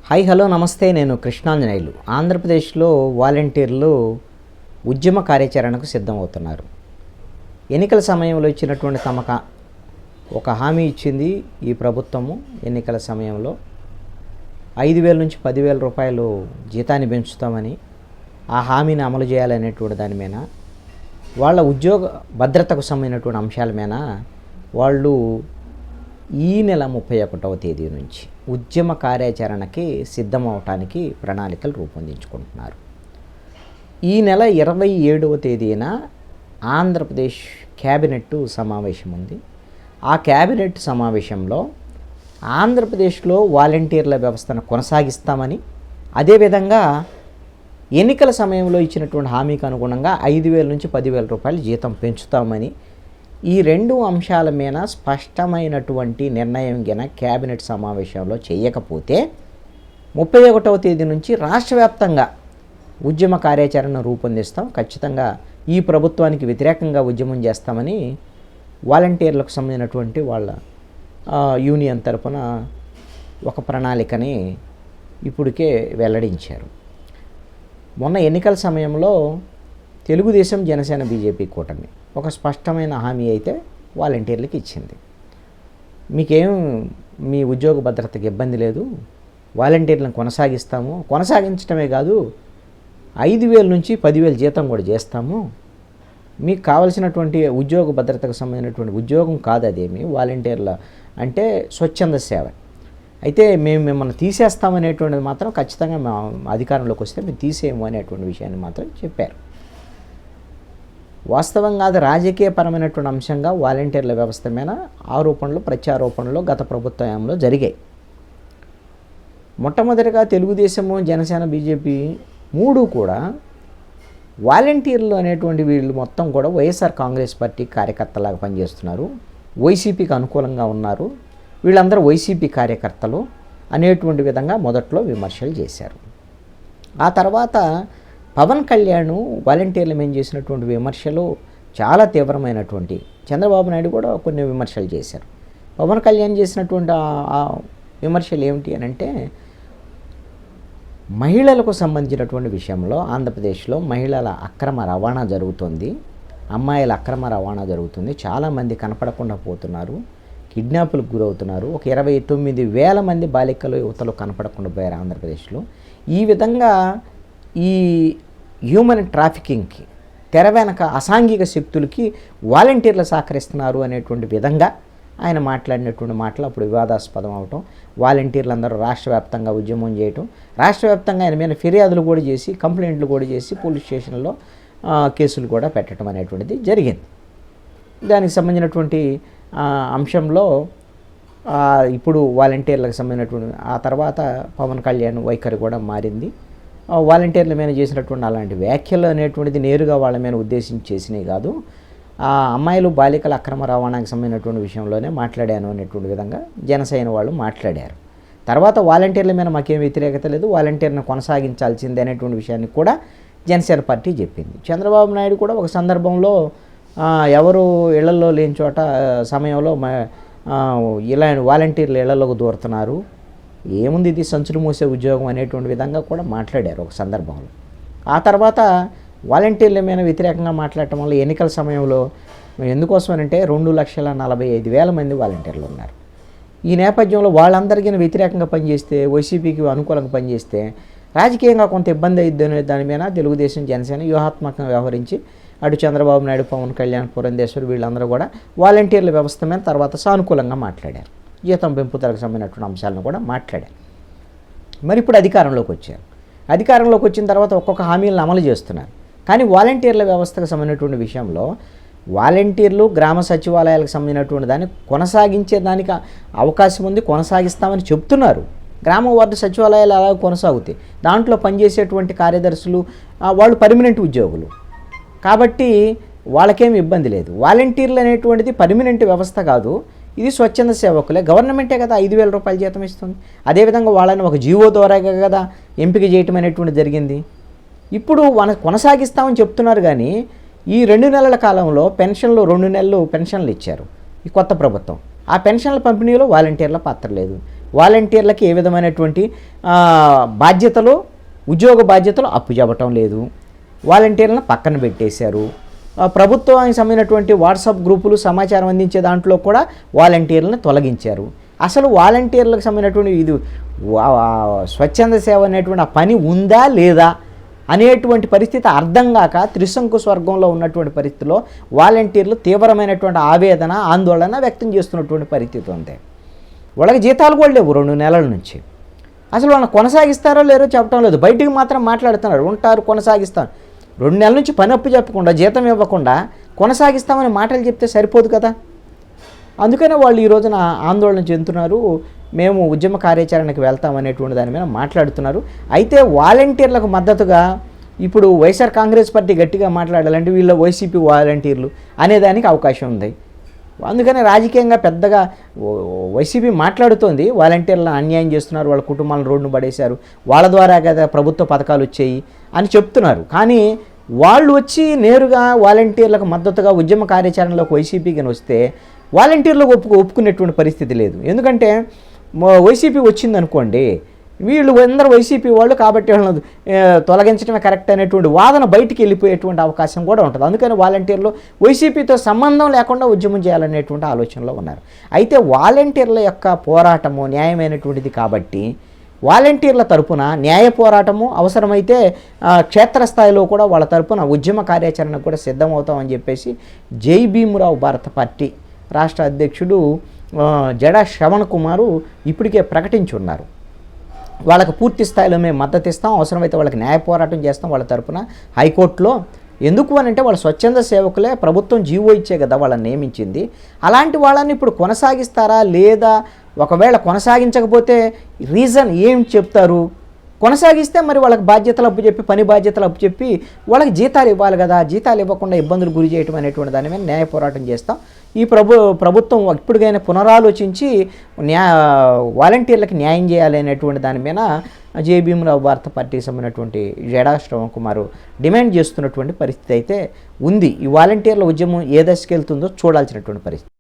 Hi hello నమస్తే. నేను కృష్ణాంజనేయులు. ఆంధ్రప్రదేశ్లో వాలంటీర్లు ఉద్యమ కార్యాచరణకు సిద్ధమవుతున్నారు. ఎన్నికల సమయంలో ఇచ్చినటువంటి ఒక హామీ ఇచ్చింది ఈ ప్రభుత్వము. ఎన్నికల సమయంలో 5,000 నుంచి 10,000 రూపాయలు జీతాన్ని పెంచుతామని, ఆ హామీని అమలు చేయాలనేటువంటి దాని మీద, వాళ్ళ ఉద్యోగ భద్రతకు సంబంధించినటువంటి అంశాల మీద వాళ్ళు ఈ నెల 31వ తేదీ నుంచి ఉద్యమ కార్యాచరణకి సిద్ధమవటానికి ప్రణాళికలు రూపొందించుకుంటున్నారు. ఈ నెల 27వ తేదీన ఆంధ్రప్రదేశ్ క్యాబినెట్ సమావేశం ఉంది. ఆ క్యాబినెట్ సమావేశంలో ఆంధ్రప్రదేశ్లో వాలంటీర్ల వ్యవస్థను కొనసాగిస్తామని, అదేవిధంగా ఎన్నికల సమయంలో ఇచ్చినటువంటి హామీకి అనుగుణంగా 5,000 నుంచి 10,000 రూపాయలు జీతం పెంచుతామని, ఈ రెండు అంశాల మీద స్పష్టమైనటువంటి నిర్ణయం గిన క్యాబినెట్ సమావేశంలో చేయకపోతే 31వ తేదీ నుంచి రాష్ట్ర వ్యాప్తంగా ఉద్యమ కార్యాచరణ రూపొందిస్తాం, ఖచ్చితంగా ఈ ప్రభుత్వానికి వ్యతిరేకంగా ఉద్యమం చేస్తామని వాలంటీర్లకు సంబంధించినటువంటి వాళ్ళ యూనియన్ తరపున ఒక ప్రణాళికని ఇప్పటికే వెల్లడించారు. మొన్న ఎన్నికల సమయంలో తెలుగుదేశం, జనసేన, బీజేపీ కూటమి ఒక స్పష్టమైన హామీ అయితే వాలంటీర్లకు ఇచ్చింది. మీకేం మీ ఉద్యోగ భద్రతకి ఇబ్బంది లేదు, వాలంటీర్లను కొనసాగించడమే కాదు 5,000 నుంచి 10,000 జీతం కూడా చేస్తాము, మీకు కావలసినటువంటి ఉద్యోగ భద్రతకు సంబంధించినటువంటి ఉద్యోగం కాదు అదేమి, వాలంటీర్ల అంటే స్వచ్ఛంద సేవ. అయితే మేము మిమ్మల్ని తీసేస్తామనేటువంటిది మాత్రం ఖచ్చితంగా మా అధికారంలోకి వస్తే మేము తీసేయము అనేటువంటి విషయాన్ని మాత్రం చెప్పారు. వాస్తవంగా అది రాజకీయపరమైనటువంటి అంశంగా వాలంటీర్ల వ్యవస్థ మీద ఆరోపణలు, ప్రత్యారోపణలు గత ప్రభుత్వంలో జరిగాయి. మొట్టమొదటిగా తెలుగుదేశము, జనసేన, బీజేపీ మూడు కూడా వాలంటీర్లు అనేటువంటి వీళ్ళు మొత్తం కూడా వైఎస్ఆర్ కాంగ్రెస్ పార్టీ కార్యకర్తలాగా పనిచేస్తున్నారు, వైసీపీకి అనుకూలంగా ఉన్నారు, వీళ్ళందరూ వైసీపీ కార్యకర్తలు అనేటువంటి విధంగా మొదట్లో విమర్శలు చేశారు. ఆ తర్వాత పవన్ కళ్యాణ్ వాలంటీర్ల మీద చేసినటువంటి విమర్శలు చాలా తీవ్రమైనటువంటి, చంద్రబాబు నాయుడు కూడా కొన్ని విమర్శలు చేశారు. పవన్ కళ్యాణ్ చేసినటువంటి ఆ విమర్శలు ఏమిటి అని అంటే, మహిళలకు సంబంధించినటువంటి విషయంలో ఆంధ్రప్రదేశ్లో మహిళల అక్రమ రవాణా జరుగుతుంది, అమ్మాయిల అక్రమ రవాణా జరుగుతుంది, చాలామంది కనపడకుండా పోతున్నారు, కిడ్నాపులకు గురవుతున్నారు, ఒక 29,000 మంది బాలికలు, యువతలు కనపడకుండా పోయారు ఆంధ్రప్రదేశ్లో. ఈ విధంగా ఈ హ్యూమన్ ట్రాఫికింగ్కి తెర వెనక అసాంఘిక శక్తులకి వాలంటీర్లు సహకరిస్తున్నారు అనేటువంటి విధంగా ఆయన మాట్లాడినటువంటి మాటలు అప్పుడు వివాదాస్పదం అవటం, వాలంటీర్లు అందరూ రాష్ట్ర వ్యాప్తంగా ఉద్యమం చేయటం, రాష్ట్ర వ్యాప్తంగా ఆయన మీద ఫిర్యాదులు కూడా చేసి, కంప్లైంట్లు కూడా చేసి, పోలీస్ స్టేషన్లో కేసులు కూడా పెట్టడం అనేటువంటిది జరిగింది. దానికి సంబంధించినటువంటి అంశంలో ఇప్పుడు వాలంటీర్లకు సంబంధించినటువంటి ఆ తర్వాత పవన్ కళ్యాణ్ వైఖరి కూడా మారింది. వాలంటీర్ల మీద చేసినటువంటి అలాంటి వ్యాఖ్యలు అనేటువంటిది నేరుగా వాళ్ళ మీద ఉద్దేశించి చేసినవి కాదు, అమ్మాయిలు, బాలికల అక్రమ రవాణాకి సంబంధించినటువంటి విషయంలోనే మాట్లాడాను అనేటువంటి విధంగా జనసేన వాళ్ళు మాట్లాడారు. తర్వాత వాలంటీర్ల మీద మాకేం వ్యతిరేకత లేదు, వాలంటీర్ను కొనసాగించాల్సిందే అనేటువంటి విషయాన్ని కూడా జనసేన పార్టీ చెప్పింది. చంద్రబాబు నాయుడు కూడా ఒక సందర్భంలో ఎవరు ఇళ్లలో లేని చోట సమయంలో ఇలా వాలంటీర్లు ఇళ్లలోకి దూరుతున్నారు, ఏముంది ఇది సంచులు మోసే ఉద్యోగం అనేటువంటి విధంగా కూడా మాట్లాడారు ఒక సందర్భంలో. ఆ తర్వాత వాలంటీర్ల మీద వ్యతిరేకంగా మాట్లాడటం వల్ల ఎన్నికల సమయంలో ఎందుకోసమనంటే 2,45,000 మంది వాలంటీర్లు ఉన్నారు. ఈ నేపథ్యంలో వాళ్ళందరికీ వ్యతిరేకంగా పనిచేస్తే, వైసీపీకి అనుకూలంగా పనిచేస్తే రాజకీయంగా కొంత ఇబ్బంది అయ్యిద్ది అనే దాని మీద తెలుగుదేశం, జనసేన వ్యూహాత్మకంగా వ్యవహరించి అటు చంద్రబాబు నాయుడు, పవన్ కళ్యాణ్, పురంధేశ్వరి వీళ్ళందరూ కూడా వాలంటీర్ల వ్యవస్థ మీద తర్వాత సానుకూలంగా మాట్లాడారు, జీతం పెంపుదలకు సంబంధించినటువంటి అంశాలను కూడా మాట్లాడారు. మరి ఇప్పుడు అధికారంలోకి వచ్చారు. అధికారంలోకి వచ్చిన తర్వాత ఒక్కొక్క హామీలను అమలు చేస్తున్నారు. కానీ వాలంటీర్ల వ్యవస్థకు సంబంధించినటువంటి విషయంలో వాలంటీర్లు గ్రామ సచివాలయాలకు సంబంధించినటువంటి దాన్ని కొనసాగించే దానికి అవకాశం ఉంది, కొనసాగిస్తామని చెప్తున్నారు. గ్రామ వార్డు సచివాలయాలు అలా కొనసాగుతాయి, దాంట్లో పనిచేసేటువంటి కార్యదర్శులు వాళ్ళు పర్మనెంట్ ఉద్యోగులు కాబట్టి వాళ్ళకేమి ఇబ్బంది లేదు. వాలంటీర్లు అనేటువంటిది పర్మనెంట్ వ్యవస్థ కాదు, ఇది స్వచ్ఛంద సేవకులే, గవర్నమెంటే కదా 5,000 రూపాయలు జీతం ఇస్తుంది. అదేవిధంగా వాళ్ళని ఒక జీవో ద్వారాగా కదా ఎంపిక చేయటం అనేటువంటిది జరిగింది. ఇప్పుడు కొనసాగిస్తామని చెప్తున్నారు, కానీ ఈ 2 నెలల కాలంలో పెన్షన్లు 2 నెలలు పెన్షన్లు ఇచ్చారు ఈ కొత్త ప్రభుత్వం. ఆ పెన్షన్ల పంపిణీలో వాలంటీర్ల పాత్ర లేదు. వాలంటీర్లకి ఏ విధమైనటువంటి బాధ్యతలు, ఉద్యోగ బాధ్యతలు అప్పుచెప్పటం లేదు. వాలంటీర్లను పక్కన పెట్టేశారు. ప్రభుత్వానికి సంబంధించినటువంటి వాట్సాప్ గ్రూపులు సమాచారం అందించే దాంట్లో కూడా వాలంటీర్లను తొలగించారు. అసలు వాలంటీర్లకు సంబంధించినటువంటి ఇది స్వచ్ఛంద సేవ అనేటువంటి ఆ పని ఉందా లేదా అనేటువంటి పరిస్థితి అర్థం కాక త్రిశంకు స్వర్గంలో ఉన్నటువంటి పరిస్థితిలో వాలంటీర్లు తీవ్రమైనటువంటి ఆవేదన, ఆందోళన వ్యక్తం చేస్తున్నటువంటి పరిస్థితి ఉంది. వాళ్ళకి జీతాలు కూడా లేవు 2 నెలల నుంచి. అసలు వాళ్ళని కొనసాగిస్తారో లేరో చెప్పడం లేదు. బయటికి మాత్రం మాట్లాడుతున్నారు, ఉంటారు, కొనసాగిస్తాం. 2 నెలల నుంచి పని అప్పు చెప్పకుండా, జీతం ఇవ్వకుండా కొనసాగిస్తామని మాటలు చెప్తే సరిపోదు కదా. అందుకనే వాళ్ళు ఈ రోజున ఆందోళన చెందుతున్నారు. మేము ఉద్యమ కార్యాచరణకు వెళ్తామనేటువంటి దాని మీద మాట్లాడుతున్నారు. అయితే వాలంటీర్లకు మద్దతుగా ఇప్పుడు వైఎస్ఆర్ కాంగ్రెస్ పార్టీ గట్టిగా మాట్లాడాలంటే వీళ్ళ వైసీపీ వాలంటీర్లు అనేదానికి అవకాశం ఉంది. అందుకని రాజకీయంగా పెద్దగా వైసీపీ మాట్లాడుతోంది, వాలంటీర్లను అన్యాయం చేస్తున్నారు, వాళ్ళ కుటుంబాలను రోడ్డును పడేశారు, వాళ్ళ ద్వారా కదా ప్రభుత్వ పథకాలు వచ్చాయి అని చెప్తున్నారు. కానీ వాళ్ళు వచ్చి నేరుగా వాలంటీర్లకు మద్దతుగా ఉద్యమ కార్యాచరణలోకి వైసీపీకి వస్తే వాలంటీర్లకు ఒప్పుకునేటువంటి పరిస్థితి లేదు. ఎందుకంటే వైసీపీ వచ్చిందనుకోండి, వీళ్ళు అందరూ వైసీపీ వాళ్ళు కాబట్టి వాళ్ళని తొలగించడమే కరెక్ట్ అనేటువంటి వాదన బయటికి వెళ్ళిపోయేటువంటి అవకాశం కూడా ఉంటుంది. అందుకని వాలంటీర్లు వైసీపీతో సంబంధం లేకుండా ఉద్యమం చేయాలనేటువంటి ఆలోచనలో ఉన్నారు. అయితే వాలంటీర్ల యొక్క పోరాటము న్యాయమైనటువంటిది కాబట్టి వాలంటీర్ల తరపున న్యాయ పోరాటము అవసరమైతే క్షేత్రస్థాయిలో కూడా వాళ్ళ తరపున ఉద్యమ కార్యాచరణకు కూడా సిద్ధమవుతామని చెప్పేసి జై భీమురావు భారత పార్టీ రాష్ట్ర అధ్యక్షుడు జడా శ్రవణ్ కుమారు ఇప్పటికే ప్రకటించున్నారు. వాళ్ళకు పూర్తి స్థాయిలో మేము మద్దతు ఇస్తాం, అవసరమైతే వాళ్ళకి న్యాయ పోరాటం చేస్తాం వాళ్ళ తరపున హైకోర్టులో. ఎందుకు అని అంటే వాళ్ళ స్వచ్ఛంద సేవకులే, ప్రభుత్వం జీవో ఇచ్చే కదా వాళ్ళని నియమించింది. అలాంటి వాళ్ళని ఇప్పుడు కొనసాగిస్తారా లేదా, ఒకవేళ కొనసాగించకపోతే రీజన్ ఏం చెప్తారు? కొనసాగిస్తే మరి వాళ్ళకి బాధ్యతలు అప్పుచెప్పి, పని బాధ్యతలు అప్పుచెప్పి వాళ్ళకి జీతాలు ఇవ్వాలి కదా. జీతాలు ఇవ్వకుండా ఇబ్బందులు గురి చేయడం అనేటువంటి దాని మీద న్యాయ పోరాటం చేస్తాం. ఈ ప్రభుత్వం ఇప్పటికైనా పునరాలోచించి వాలంటీర్లకు న్యాయం చేయాలి అనేటువంటి దాని మీద జై భీమురావు భారత పార్టీకి సంబంధించినటువంటి జడా శ్రవణ్ కుమార్ డిమాండ్ చేస్తున్నటువంటి పరిస్థితి అయితే ఉంది. ఈ వాలంటీర్ల ఉద్యమం ఏ దశకి వెళ్తుందో చూడాల్సినటువంటి పరిస్థితి.